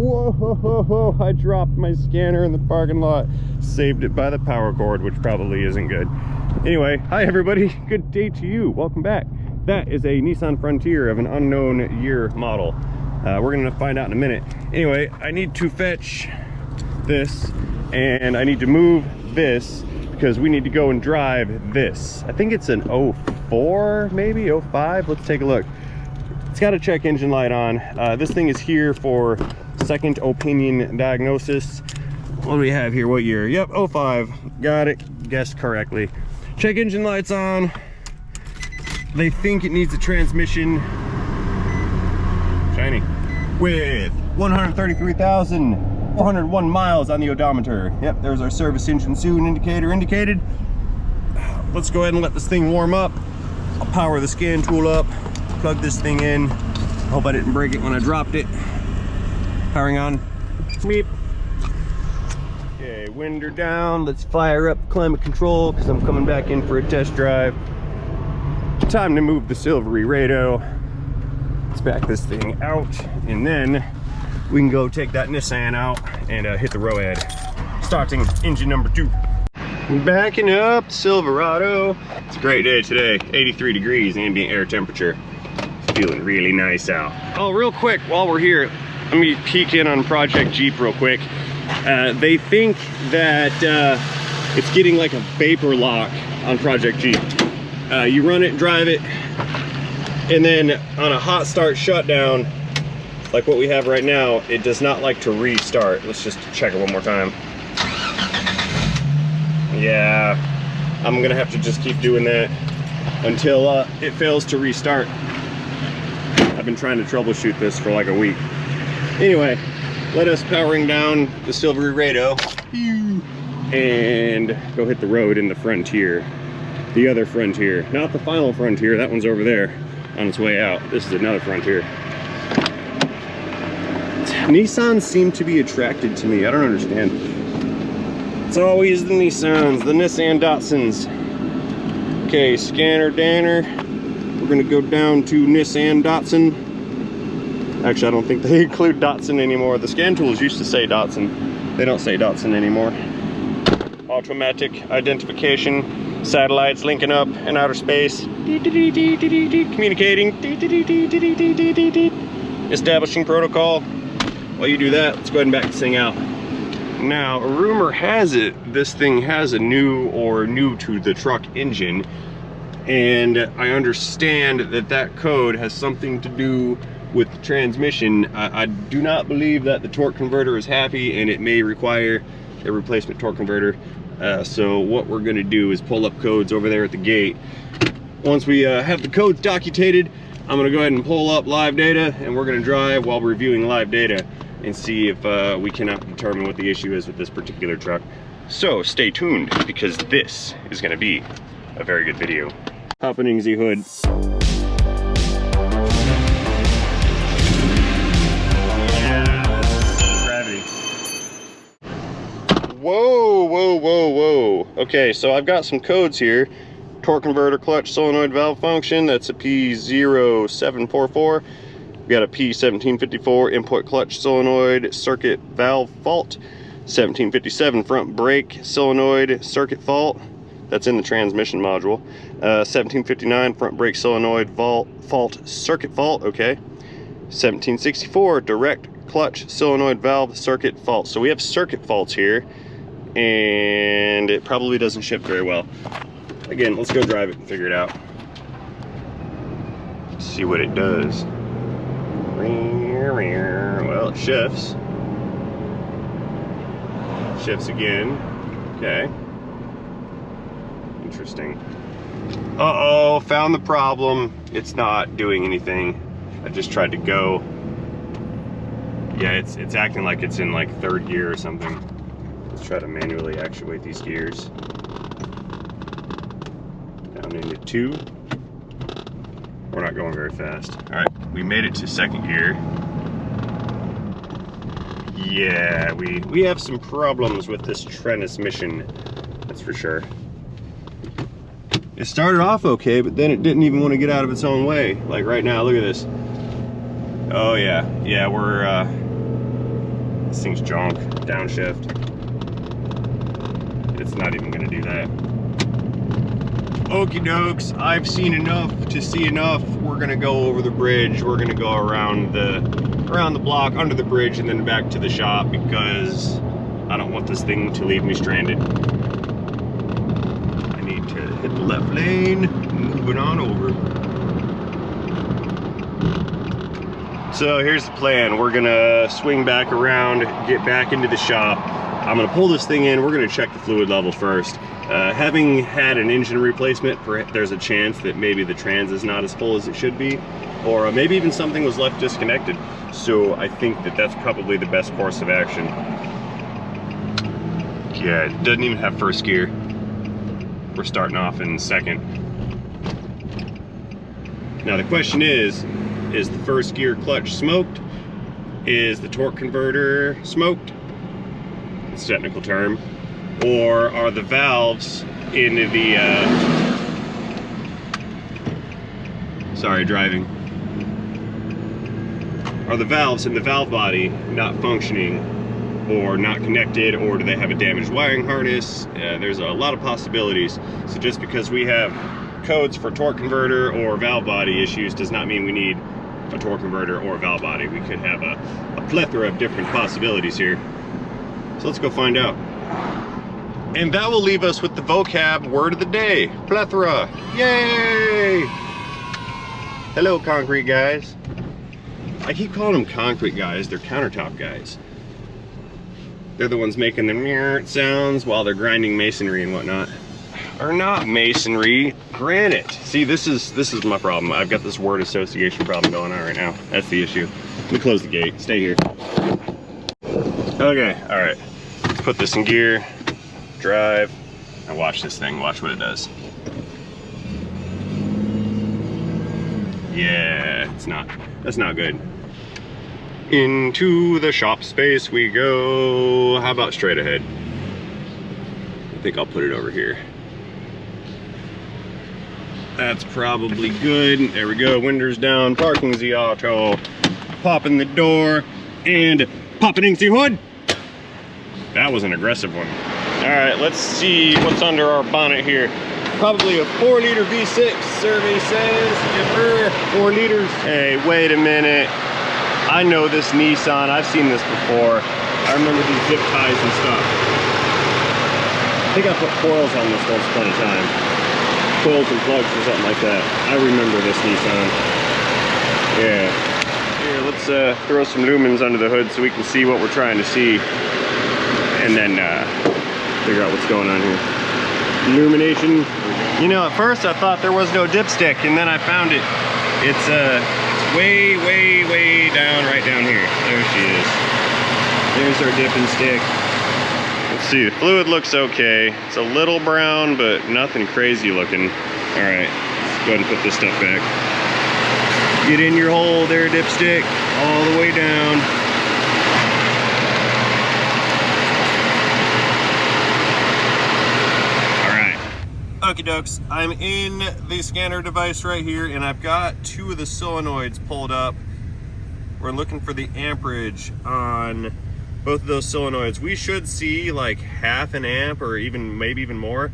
Whoa, I dropped my scanner in the parking lot. Saved it by the power cord, which probably isn't good. Anyway, hi everybody, good day to you. Welcome back. That is a Nissan Frontier of an unknown year model. We're gonna find out in a minute. Anyway, I need to fetch this and I need to move this because we need to go and drive this. I think it's an 04, maybe 05. Let's take a look. It's got a check engine light on. This thing is here for second opinion diagnosis. What do we have here? What year? Yep, 05. Got it. Guessed correctly. Check engine lights on. They think it needs a transmission. Shiny. With 133,401 miles on the odometer. Yep, there's our service engine soon indicator indicated. Let's go ahead and let this thing warm up. I'll power the scan tool up, plug this thing in. Hope I didn't break it when I dropped it. Powering on. Beep. Okay, winder down. Let's fire up climate control because I'm coming back in for a test drive. Time to move the silvery radio. Let's back this thing out and then we can go take that Nissan out and hit the road. Starting engine number 2. Backing up Silverado. It's a great day today. 83 degrees ambient air temperature. Feeling really nice out. Oh, real quick while we're here, let me peek in on Project Jeep real quick. They think that it's getting like a vapor lock on Project Jeep. You run it, drive it, and then on a hot start shutdown, like what we have right now, it does not like to restart. Let's just check it one more time. Yeah, I'm gonna have to just keep doing that until it fails to restart. I've been trying to troubleshoot this for like a week. Anyway, let us powering down the silvery radio and go hit the road in the Frontier. The other Frontier, not the final Frontier, that one's over there on its way out. This is another Frontier. Nissans seem to be attracted to me, I don't understand. It's always the Nissans, the Nissan Datsuns. Okay, scanner Danner. We're gonna go down to Nissan Datsun. Actually, I don't think they include Datsun anymore. The scan tools used to say Datsun. They don't say Datsun anymore. Automatic identification. Satellites linking up in outer space. Communicating. Establishing protocol. While you do that, let's go ahead and back this thing out. Now, a rumor has it this thing has a new to the truck engine, and I understand that code has something to do with the transmission. I do not believe that the torque converter is happy, and it may require a replacement torque converter. So what we're gonna do is pull up codes over there at the gate. Once we have the codes documentated, I'm gonna go ahead and pull up live data, and we're gonna drive while reviewing live data and see if we cannot determine what the issue is with this particular truck. So stay tuned, because this is gonna be a very good video. Happening the hood. Gravity. Whoa, whoa, whoa, whoa. Okay, so I've got some codes here. Torque converter, clutch, solenoid valve function, that's a P0744. We got a P1754 input clutch solenoid circuit valve fault. 1757 front brake solenoid circuit fault. That's in the transmission module. 1759 front brake solenoid fault circuit fault. Okay. 1764 direct clutch solenoid valve circuit fault. So we have circuit faults here, and it probably doesn't ship very well. Again, let's go drive it and figure it out. See what it does. Well, it shifts. Shifts again. Okay. Interesting. Uh-oh, found the problem. It's not doing anything. I just tried to go. Yeah, it's acting like it's in like 3rd gear or something. Let's try to manually actuate these gears. Down into 2. We're not going very fast. All right, we made it to 2nd gear. Yeah, we have some problems with this transmission, that's for sure. It started off okay, but then it didn't even want to get out of its own way. Like right now, look at this. Oh yeah, we're This thing's junk. Downshift. It's not even gonna do that. Okie dokes, I've seen enough to see enough. We're gonna go over the bridge. We're gonna go around the block, under the bridge, and then back to the shop because I don't want this thing to leave me stranded. I need to hit the left lane, moving on over. So here's the plan. We're gonna swing back around, get back into the shop. I'm gonna pull this thing in. We're gonna check the fluid level first. Having had an engine replacement, there's a chance that maybe the trans is not as full as it should be, or maybe even something was left disconnected. So I think that that's probably the best course of action. Yeah, it doesn't even have first gear. We're starting off in second. Now the question is the first gear clutch smoked? Is the torque converter smoked? It's a technical term. Or are the valves in the, sorry, driving. Are the valves in the valve body not functioning or not connected, or do they have a damaged wiring harness? There's a lot of possibilities. So just because we have codes for torque converter or valve body issues does not mean we need a torque converter or a valve body. We could have a plethora of different possibilities here. So let's go find out. And that will leave us with the vocab word of the day, plethora. Yay! Hello, concrete guys. I keep calling them concrete guys, they're countertop guys. They're the ones making the meow sounds while they're grinding masonry and whatnot. Or not masonry, granite. See, this is my problem. I've got this word association problem going on right now. That's the issue. Let me close the gate, stay here. Okay, all right. Let's put this in gear. Drive, and watch this thing, watch what it does. Yeah, that's not good. Into the shop space we go. How about straight ahead? I think I'll put it over here. That's probably good. There we go, windows down, parking the auto, popping the door, and popping the hood. That was an aggressive one. All right, let's see what's under our bonnet here. Probably a 4-liter V6, survey says. 4 liters. Hey, wait a minute. I know this Nissan, I've seen this before. I remember these zip ties and stuff. I think I put coils on this once upon a time. Coils and plugs or something like that. I remember this Nissan. Yeah. Here, let's throw some lumens under the hood so we can see what we're trying to see. And then figure out what's going on here. Illumination. You know, at first I thought there was no dipstick, and then I found it. It's way, way, way down, right down here. There she is. There's our dipping stick. Let's see, the fluid looks okay. It's a little brown, but nothing crazy looking. All right, let's go ahead and put this stuff back. Get in your hole there, dipstick, all the way down. Okie dokes, I'm in the scanner device right here, and I've got 2 of the solenoids pulled up. We're looking for the amperage on both of those solenoids. We should see like 1/2 amp or even maybe even more.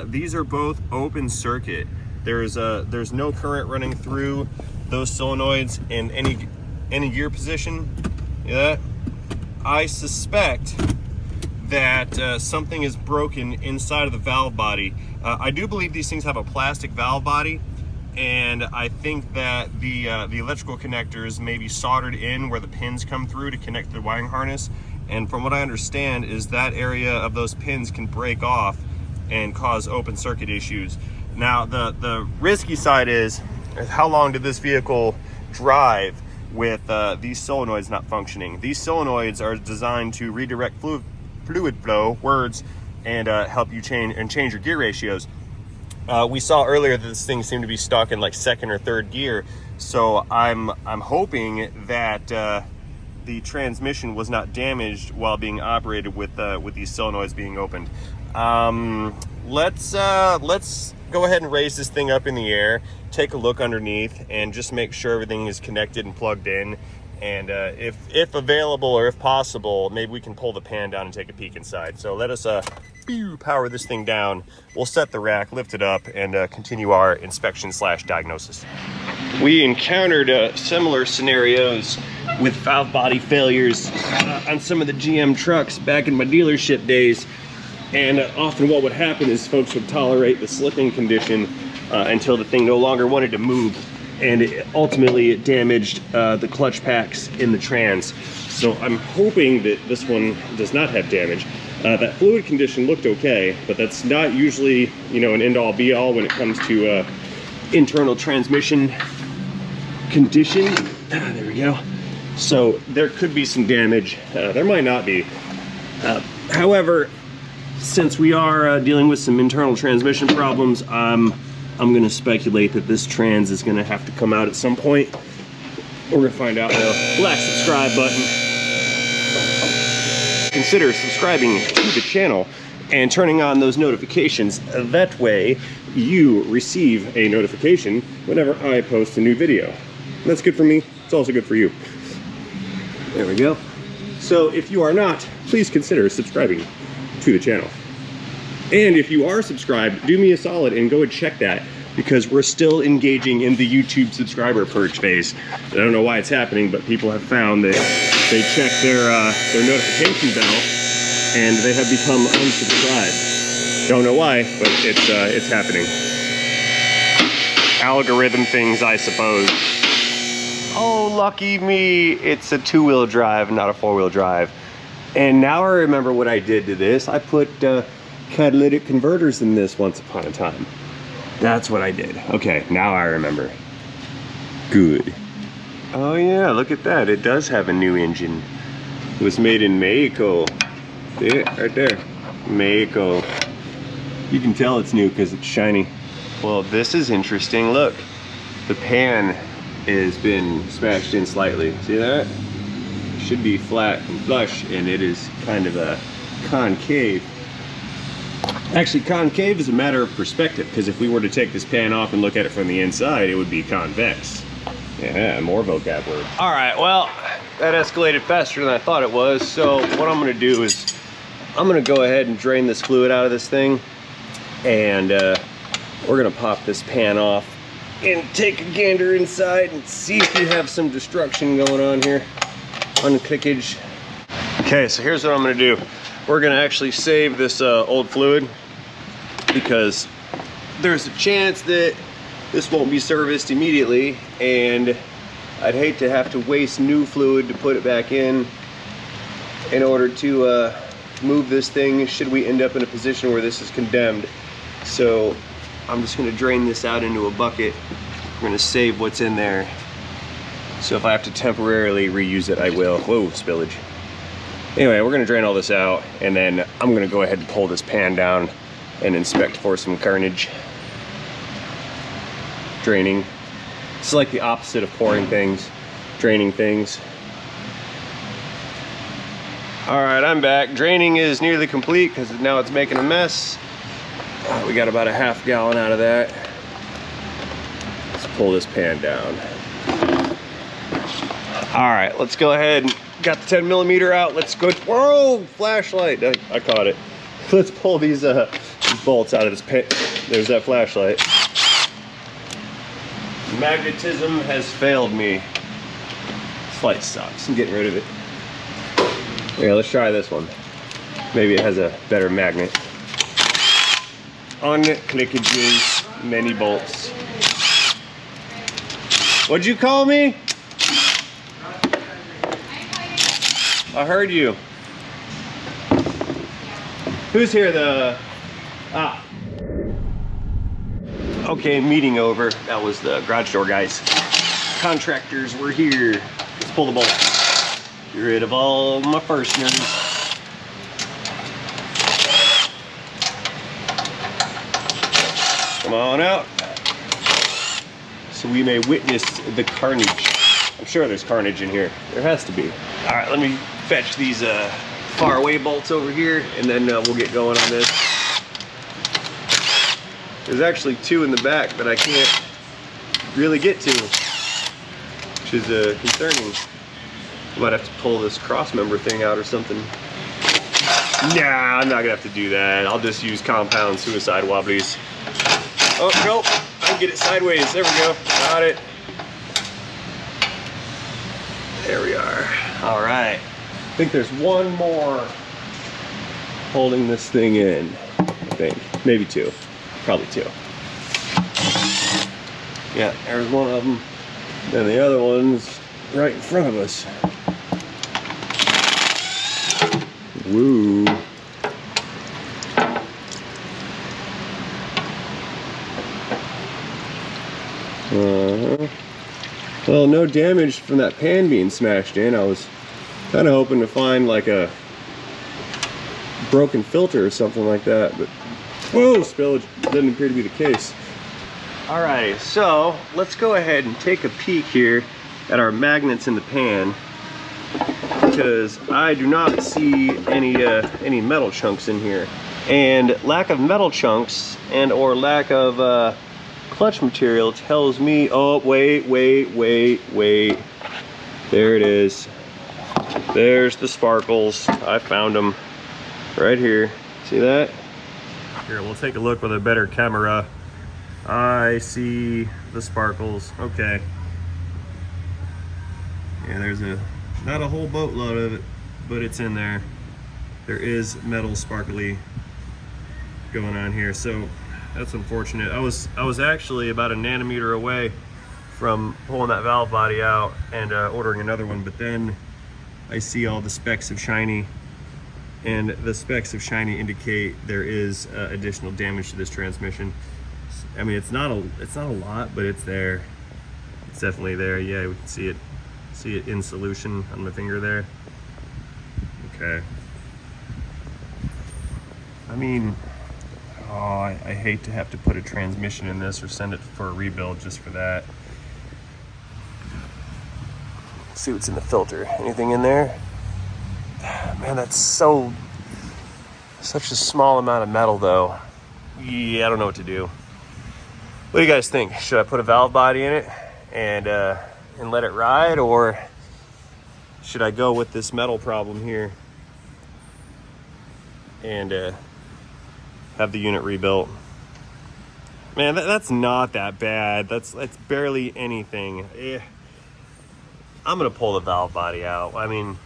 These are both open circuit. There's no current running through those solenoids in any gear position. Yeah, I suspect that something is broken inside of the valve body. I do believe these things have a plastic valve body, and I think that the electrical connectors may be soldered in where the pins come through to connect the wiring harness. And from what I understand is that area of those pins can break off and cause open circuit issues. Now the risky side is how long did this vehicle drive with these solenoids not functioning? These solenoids are designed to redirect fluid flow, words, and help you change your gear ratios. We saw earlier that this thing seemed to be stuck in like 2nd or 3rd gear, so I'm hoping that the transmission was not damaged while being operated with these solenoids being opened. Let's go ahead and raise this thing up in the air, take a look underneath, and just make sure everything is connected and plugged in. And if available or if possible, maybe we can pull the pan down and take a peek inside. So let us power this thing down. We'll set the rack, lift it up, and continue our inspection / diagnosis. We encountered similar scenarios with valve body failures on some of the GM trucks back in my dealership days. And often what would happen is folks would tolerate the slipping condition until the thing no longer wanted to move. And ultimately it damaged the clutch packs in the trans. So I'm hoping that this one does not have damage. That fluid condition looked okay, but that's not usually, you know, an end-all be-all when it comes to internal transmission condition. There we go. So there could be some damage. There might not be. However, since we are dealing with some internal transmission problems, I'm going to speculate that this trans is going to have to come out at some point. We're going to find out though. Black subscribe button. Consider subscribing to the channel and turning on those notifications. That way you receive a notification whenever I post a new video. That's good for me. It's also good for you. There we go. So if you are not, please consider subscribing to the channel. And if you are subscribed, do me a solid and go and check that, because we're still engaging in the YouTube subscriber purge phase. I don't know why it's happening, but people have found that they check their notification bell and they have become unsubscribed. Don't know why, but it's happening. Algorithm things, I suppose. Oh, lucky me, it's a 2-wheel drive, not a 4-wheel drive. And now I remember what I did to this. I put catalytic converters in this once upon a time. That's what I did. Okay, now I remember. Good. Oh yeah, look at that. It does have a new engine. It was made in Mexico. See it? Right there. Mexico. You can tell it's new because it's shiny. Well, this is interesting. Look, the pan has been smashed in slightly. See that? It should be flat and flush, and it is kind of a concave. Actually, concave is a matter of perspective, because if we were to take this pan off and look at it from the inside, it would be convex. Yeah, more vocab words. All right, well, that escalated faster than I thought it was. So what I'm gonna do is I'm gonna go ahead and drain this fluid out of this thing, and we're gonna pop this pan off and take a gander inside and see if you have some destruction going on here. Unclickage. Okay, so here's what I'm gonna do. We're gonna actually save this old fluid, because there's a chance that this won't be serviced immediately, and I'd hate to have to waste new fluid to put it back in order to move this thing should we end up in a position where this is condemned. So I'm just gonna drain this out into a bucket. We're gonna save what's in there. So if I have to temporarily reuse it, I will. Whoa, spillage. Anyway, we're gonna drain all this out, and then I'm gonna go ahead and pull this pan down and inspect for some carnage. Draining. It's like the opposite of pouring things, draining things. All right, I'm back. Draining is nearly complete because now it's making a mess. We got about a ½ gallon out of that. Let's pull this pan down. All right, let's go ahead and got the 10mm out. Let's go. Whoa, flashlight. I caught it. Let's pull these bolts out of this pan. There's that flashlight. Magnetism has failed me. This light sucks. I'm getting rid of it. Yeah, let's try this one. Maybe it has a better magnet. Unclickages, many bolts. What'd you call me? I heard you. Who's here? Okay, meeting over. That was the garage door guys. Contractors were here. Let's pull the bolt. Get rid of all my fasteners. Come on out. So we may witness the carnage. I'm sure there's carnage in here. There has to be. All right, let me fetch these far away bolts over here, and then we'll get going on this. There's actually two in the back that I can't really get to, which is concerning. I might have to pull this cross member thing out or something. Nah, I'm not gonna have to do that. I'll just use compound suicide wobblies. Oh, nope, I can get it sideways. There we go, got it. There we are. All right, I think there's one more holding this thing in, I think. Maybe two, probably two. Yeah, there's one of them. Then the other one's right in front of us. Woo. Well, no damage from that pan being smashed in. I was kind of hoping to find like a broken filter or something like that, but whoa, spillage doesn't appear to be the case. Alrighty, so let's go ahead and take a peek here at our magnets in the pan, because I do not see any metal chunks in here. And lack of metal chunks and or lack of clutch material tells me, oh, wait. There it is. There's the sparkles. I found them right here. See that? Here, we'll take a look with a better camera. I see the sparkles. Okay. Yeah, there's not a whole boatload of it, but it's in there. There is metal sparkly going on here, so that's unfortunate. I was actually about a nanometer away from pulling that valve body out and ordering another one, but then I see all the specks of shiny, and the specks of shiny indicate there is additional damage to this transmission. I mean, it's not a lot, but it's there. It's definitely there. Yeah, we can see it in solution on my finger there. Okay. I mean, oh, I hate to have to put a transmission in this or send it for a rebuild just for that. Let's see what's in the filter. Anything in there? Man, that's such a small amount of metal though. Yeah, I don't know what to do. What do you guys think? Should I put a valve body in it and let it ride, or should I go with this metal problem here and have the unit rebuilt? Man, that's not that bad. That's barely anything. I'm gonna pull the valve body out. I mean,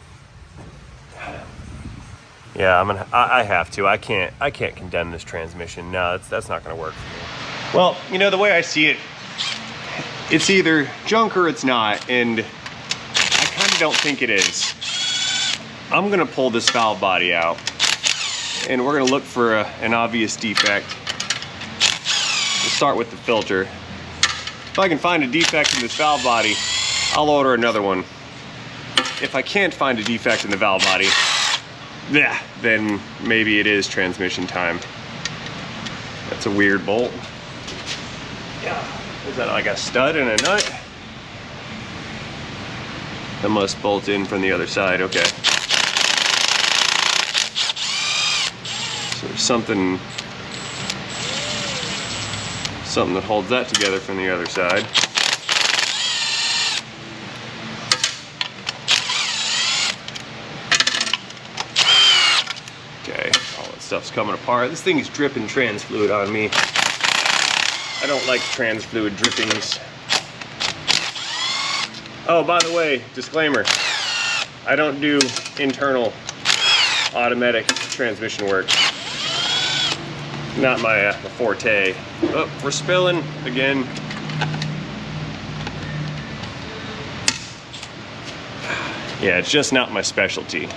yeah, I have to. I can't condemn this transmission. No, that's not gonna work for me. Well, you know, the way I see it, it's either junk or it's not, and I kind of don't think it is. I'm gonna pull this valve body out, and we're gonna look for an obvious defect. We'll start with the filter. If I can find a defect in this valve body, I'll order another one. If I can't find a defect in the valve body, then maybe it is transmission time. That's a weird bolt. Yeah, is that like a stud and a nut? That must bolt in from the other side, okay. So there's something that holds that together from the other side. Okay, all that stuff's coming apart. This thing is dripping trans fluid on me. I don't like trans fluid drippings. Oh, by the way, disclaimer, I don't do internal automatic transmission work. Not my forte. Oh, we're spilling again. Yeah, it's just not my specialty.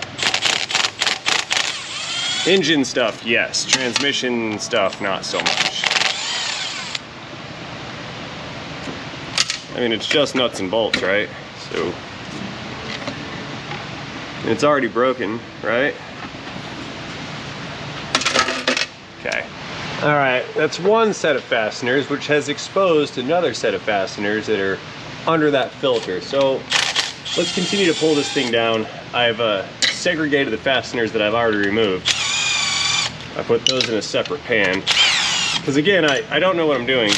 Engine stuff, yes. Transmission stuff, not so much. I mean, it's just nuts and bolts, right? So, it's already broken, right? Okay. All right, that's one set of fasteners, which has exposed another set of fasteners that are under that filter. So, let's continue to pull this thing down. I've segregated the fasteners that I've already removed. I put those in a separate pan. Because again, I don't know what I'm doing.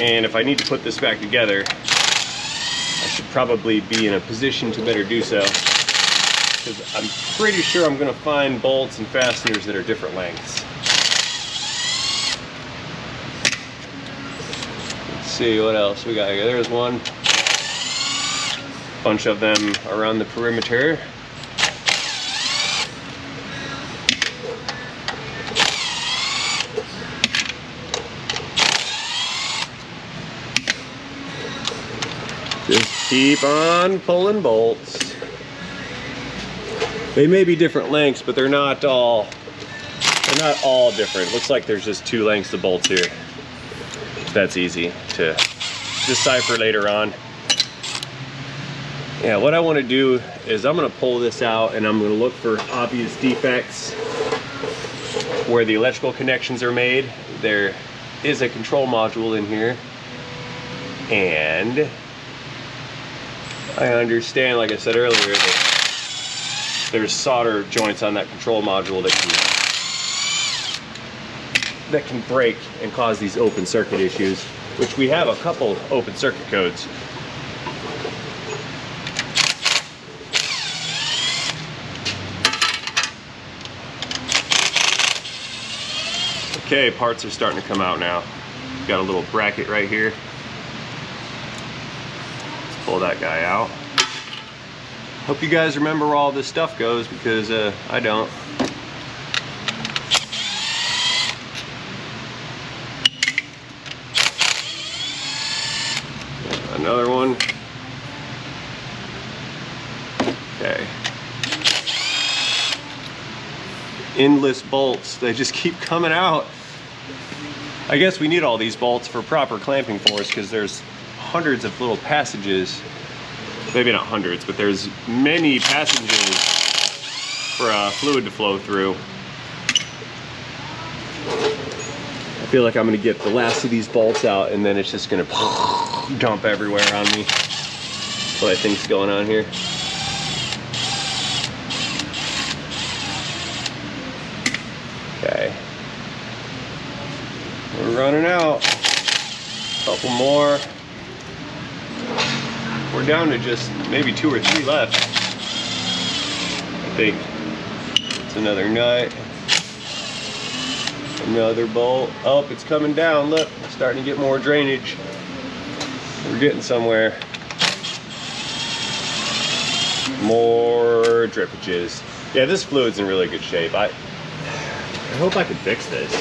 And if I need to put this back together, I should probably be in a position to better do so, because I'm pretty sure I'm going to find bolts and fasteners that are different lengths. Let's see what else we got here. There's one. Bunch of them around the perimeter. Just keep on pulling bolts. They may be different lengths, but they're not all different. Looks like there's just 2 lengths of bolts here. That's easy to decipher later on. Yeah, what I want to do is I'm going to pull this out and I'm going to look for obvious defects where the electrical connections are made. There is a control module in here, and I understand, like I said earlier, that there's solder joints on that control module that can break and cause these open circuit issues, which we have a couple open circuit codes. Okay, parts are starting to come out now. Got a little bracket right here. Let's pull that guy out. Hope you guys remember where all this stuff goes, because I don't. Another one. Okay. Endless bolts, they just keep coming out. I guess we need all these bolts for proper clamping force, because there's hundreds of little passages. Maybe not hundreds, but there's many passages for fluid to flow through. I feel like I'm gonna get the last of these bolts out and then it's just gonna dump everywhere on me. That's what I think's going on here. Okay. We're running out. Couple more. We're down to just maybe 2 or 3 left. I think. It's another nut. Another bolt. Oh, it's coming down. Look, it's starting to get more drainage. We're getting somewhere. More drippages. Yeah, this fluid's in really good shape. I hope I can fix this.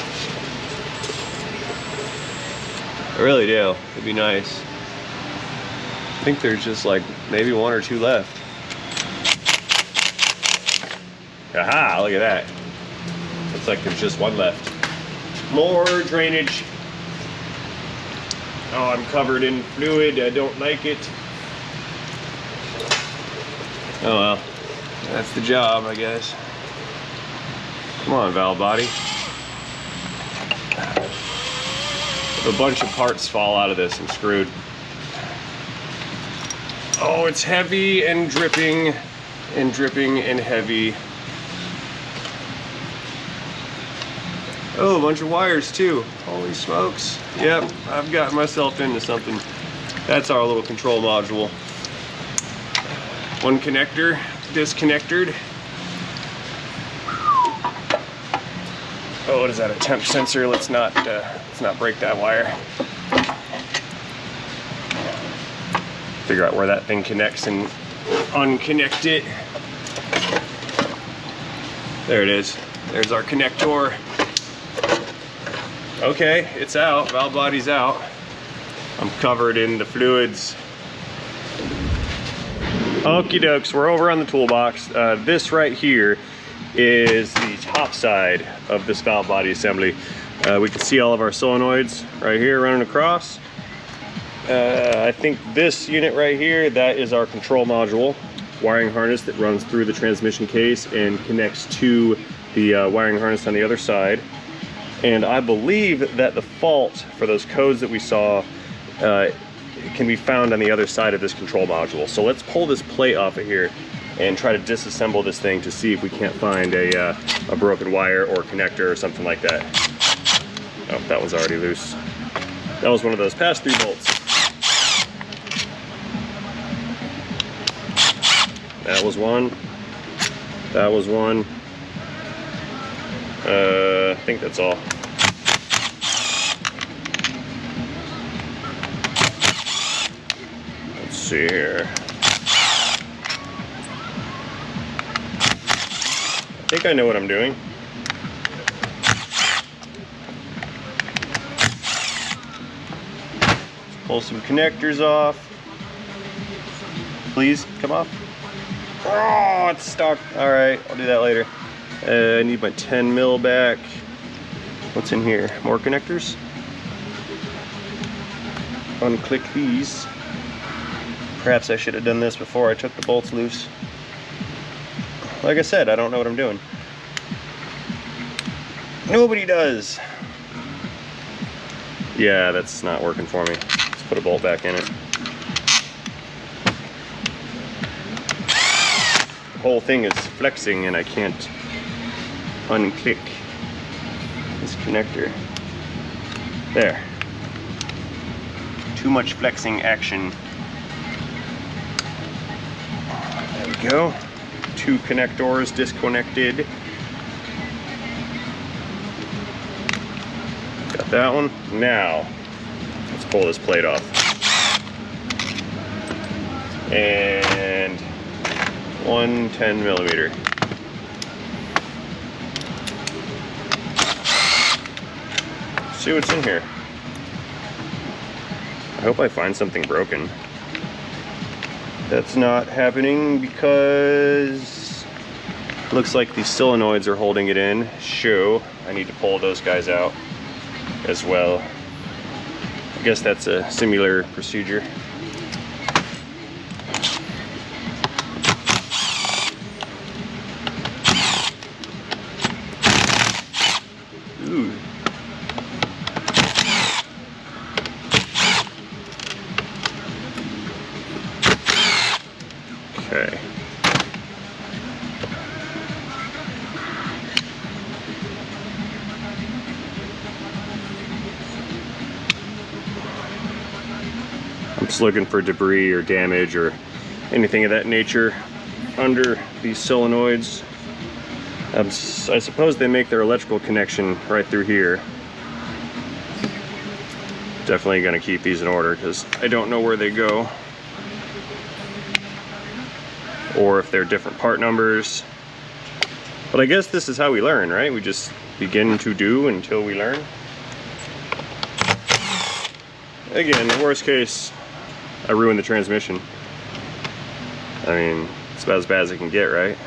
I really do. It'd be nice. I think there's just like maybe 1 or 2 left. Aha, look at that. Looks like there's just 1 left. More drainage. Oh, I'm covered in fluid. I don't like it. Oh well, that's the job, I guess. Come on, valve body. If a bunch of parts fall out of this, I'm screwed. Oh, it's heavy and dripping and dripping and heavy. Oh, a bunch of wires too. Holy smokes. Yep, I've got myself into something. That's our little control module. 1 connector disconnected. Oh, what is that? A temp sensor? Let's not break that wire. Figure out where that thing connects and unconnect it. There it is. There's our connector. Okay, it's out. Valve body's out. I'm covered in the fluids. Okie dokes, we're over on the toolbox. This right here is the top side of this valve body assembly. We can see all of our solenoids right here running across. I think this unit right here, that is our control module wiring harness that runs through the transmission case and connects to the wiring harness on the other side. And I believe that the fault for those codes that we saw can be found on the other side of this control module. So let's pull this plate off of here and try to disassemble this thing to see if we can't find a broken wire or connector or something like that. Oh, that one's already loose. That was one of those pass-through bolts. That was one. That was one. I think that's all. Let's see here. I think I know what I'm doing. Pull some connectors off. Please, come off. Oh, it's stuck. All right, I'll do that later. I need my 10 mil back. What's in here? More connectors? Unclick these. Perhaps I should have done this before I took the bolts loose. Like I said, I don't know what I'm doing. Nobody does. Yeah, that's not working for me. Let's put a bolt back in it. The whole thing is flexing and I can't unclick this connector. There. Too much flexing action. There we go. 2 connectors disconnected. Got that one. Now, let's pull this plate off. And 1 10 millimeter. See what's in here. I hope I find something broken. That's not happening because it looks like these solenoids are holding it in. So I need to pull those guys out as well. I guess that's a similar procedure. Ooh. Okay. I'm just looking for debris or damage or anything of that nature under these solenoids. I suppose they make their electrical connection right through here. Definitely gonna keep these in order because I don't know where they go. Or if they're different part numbers. But I guess this is how we learn, right? We just begin to do until we learn. Again, the worst case, I ruin the transmission. I mean, it's about as bad as it can get, right?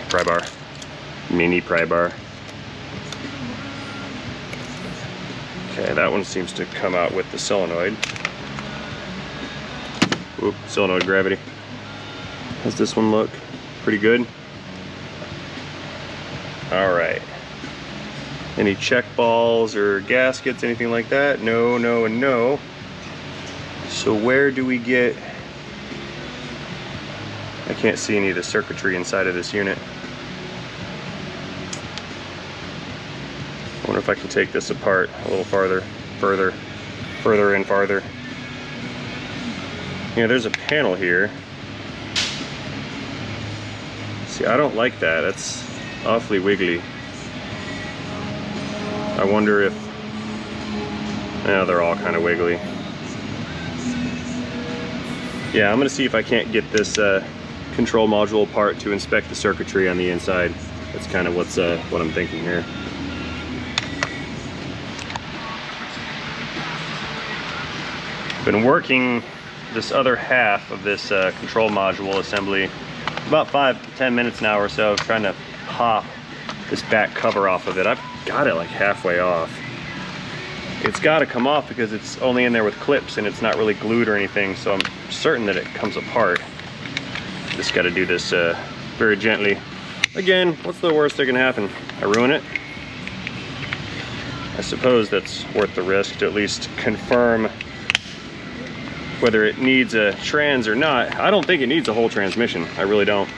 Pry bar. Mini pry bar. Okay, that one seems to come out with the solenoid. Oop, solenoid gravity. How's this one look? Pretty good? Alright. Any check balls or gaskets, anything like that? No, no, and no. So where do we get... I can't see any of the circuitry inside of this unit. I wonder if I can take this apart a little further and farther. Yeah, there's a panel here. See, I don't like that. That's awfully wiggly. I wonder if... Yeah, they're all kind of wiggly. Yeah, I'm gonna see if I can't get this control module apart to inspect the circuitry on the inside. That's kind of what I'm thinking here. Been working this other half of this control module assembly about 5 to 10 minutes now or so, trying to pop this back cover off of it. I've got it like halfway off. It's got to come off because it's only in there with clips and it's not really glued or anything, so I'm certain that it comes apart. Just got to do this very gently. Again, what's the worst that can happen? I ruin it? I suppose that's worth the risk to at least confirm whether it needs a trans or not. I don't think it needs a whole transmission. I really don't.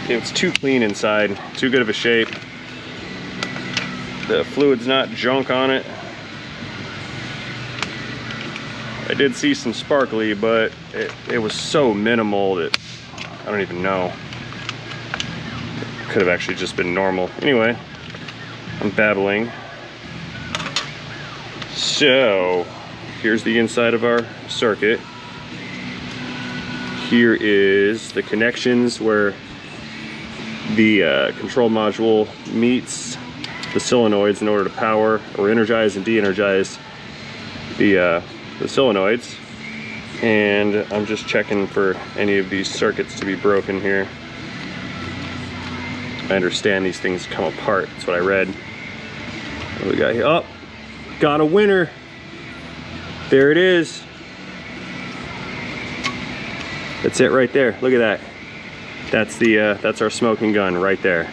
It's too clean inside, too good of a shape. The fluid's not junk on it. I did see some sparkly, but it was so minimal that I don't even know. It could have actually just been normal. Anyway, I'm babbling. So, here's the inside of our circuit. Here is the connections where the control module meets the solenoids in order to power or energize and de-energize the solenoids. And I'm just checking for any of these circuits to be broken here. I understand these things come apart. That's what I read. What do we got here? Oh, got a winner. There it is. That's it right there. Look at that. That's our smoking gun right there.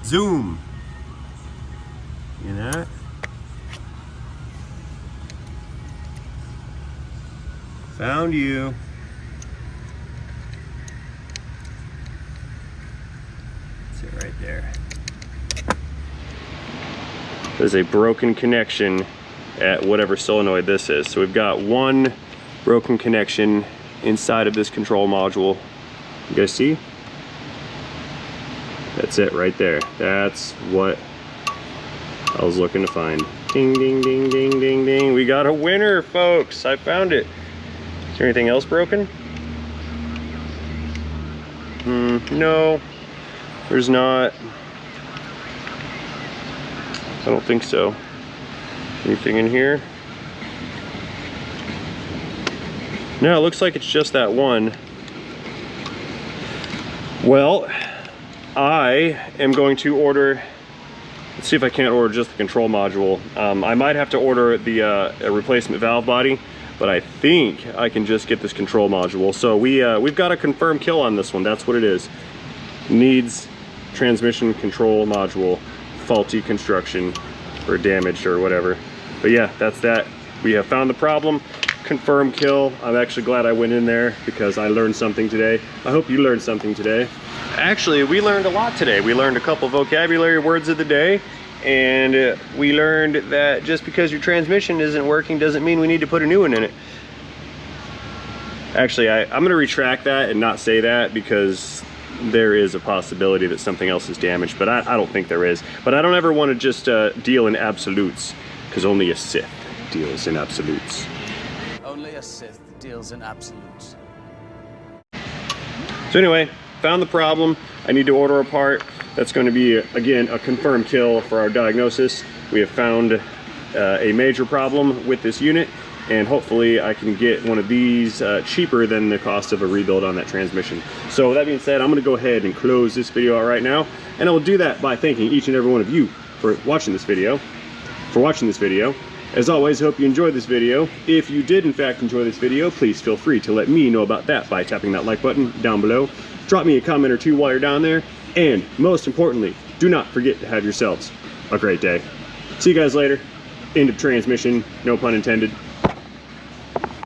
Zoom. You know that? Found you. That's it right there. There's a broken connection at whatever solenoid this is. So we've got one broken connection inside of this control module. You guys see? That's it right there. That's what I was looking to find. Ding, ding, ding, ding, ding, ding. We got a winner, folks. I found it. Is there anything else broken? No, there's not. I don't think so. Anything in here? No, it looks like it's just that one. Well, I am going to order, let's see if I can't order just the control module. I might have to order the a replacement valve body, but I think I can just get this control module. So we've got a confirmed kill on this one. That's what it is. Needs transmission control module, faulty construction or damaged or whatever. But yeah, that's that. We have found the problem. Confirmed kill. I'm actually glad I went in there because I learned something today. I hope you learned something today. Actually, we learned a lot today. We learned a couple vocabulary words of the day, and we learned that just because your transmission isn't working doesn't mean we need to put a new one in it. Actually, I'm going to retract that and not say that because there is a possibility that something else is damaged, but I don't think there is. But I don't ever want to just deal in absolutes, because only a Sith deals in absolutes. Only a Sith deals in absolutes. So anyway, found the problem. I need to order a part. That's going to be, again, a confirmed kill for our diagnosis. We have found a major problem with this unit, and hopefully I can get one of these cheaper than the cost of a rebuild on that transmission. So that being said, I'm going to go ahead and close this video out right now, and I will do that by thanking each and every one of you for watching this video. As always, I hope you enjoyed this video. If you did in fact enjoy this video, please feel free to let me know about that by tapping that like button down below. Drop me a comment or two while you're down there, and most importantly, do not forget to have yourselves a great day. See you guys later. End of transmission, no pun intended.